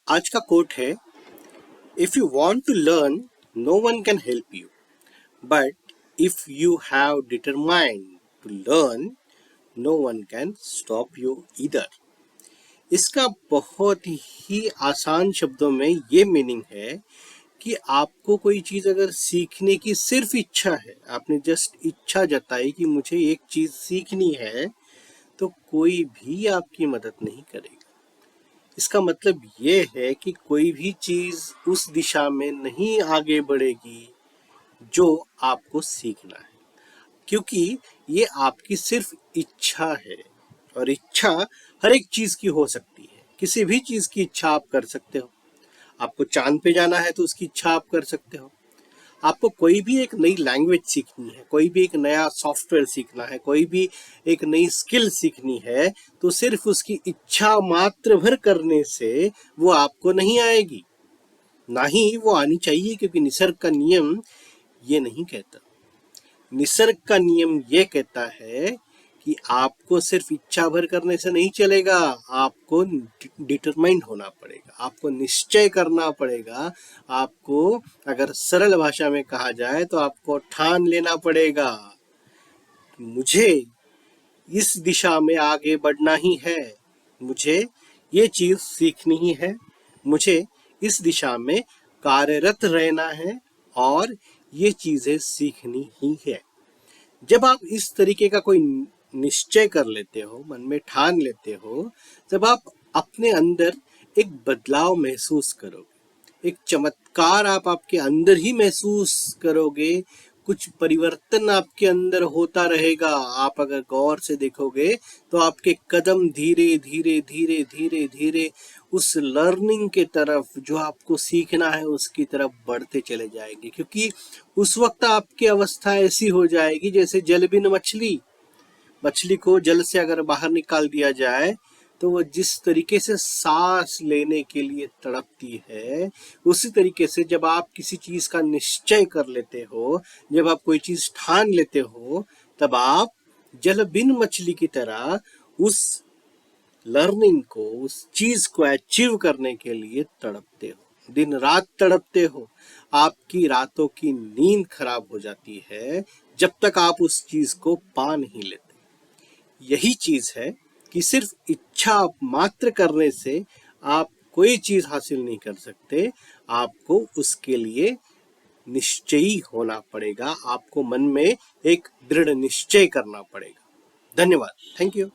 आज का कोट है, if you want to learn no one can help you, but if you have determined to learn no one can stop you either. इसका बहुत ही आसान शब्दों में ये मीनिंग है कि आपको कोई चीज अगर सीखने की सिर्फ इच्छा है, आपने जस्ट इच्छा जताई कि मुझे एक चीज सीखनी है, तो कोई भी आपकी मदद नहीं करेगा। इसका मतलब ये है कि कोई भी चीज उस दिशा में नहीं आगे बढ़ेगी जो आपको सीखना है, क्योंकि ये आपकी सिर्फ इच्छा है। और इच्छा हर एक चीज की हो सकती है। किसी भी चीज की इच्छा आप कर सकते हो। आपको चांद पे जाना है तो उसकी इच्छा आप कर सकते हो। आपको कोई भी एक नई लैंग्वेज सीखनी है, कोई भी एक नया सॉफ्टवेयर सीखना है, कोई भी एक नई स्किल सीखनी है, तो सिर्फ उसकी इच्छा मात्र भर करने से वो आपको नहीं आएगी, ना ही वो आनी चाहिए, क्योंकि निसर्ग का नियम ये नहीं कहता। निसर्ग का नियम ये कहता है कि आपको सिर्फ इच्छा भर करने से नहीं चलेगा, आपको डिटरमाइंड होना पड़ेगा, आपको निश्चय करना पड़ेगा। आपको अगर सरल भाषा में कहा जाए तो आपको ठान लेना पड़ेगा, मुझे इस दिशा में आगे बढ़ना ही है, मुझे ये चीज सीखनी ही है, मुझे इस दिशा में कार्यरत रहना है और ये चीजें सीखनी ही है। जब आप इस तरीके का कोई निश्चय कर लेते हो, मन में ठान लेते हो, जब आप अपने अंदर एक बदलाव महसूस करोगे, एक चमत्कार आप आपके अंदर ही महसूस करोगे, कुछ परिवर्तन आपके अंदर होता रहेगा। आप अगर गौर से देखोगे तो आपके कदम धीरे धीरे धीरे धीरे धीरे उस लर्निंग के तरफ, जो आपको सीखना है उसकी तरफ बढ़ते चले जाएंगे, क्योंकि उस वक्त आपकी अवस्था ऐसी हो जाएगी जैसे जलबिन मछली। मछली को जल से अगर बाहर निकाल दिया जाए तो वो जिस तरीके से सांस लेने के लिए तड़पती है, उसी तरीके से जब आप किसी चीज का निश्चय कर लेते हो, जब आप कोई चीज ठान लेते हो, तब आप जल बिन मछली की तरह उस लर्निंग को, उस चीज को अचीव करने के लिए तड़पते हो, दिन रात तड़पते हो। आपकी रातों की नींद खराब हो जाती है जब तक आप उस चीज को पा नहीं लेते। यही चीज है कि सिर्फ इच्छा मात्र करने से आप कोई चीज हासिल नहीं कर सकते, आपको उसके लिए निश्चयी होना पड़ेगा, आपको मन में एक दृढ़ निश्चय करना पड़ेगा। धन्यवाद। Thank you.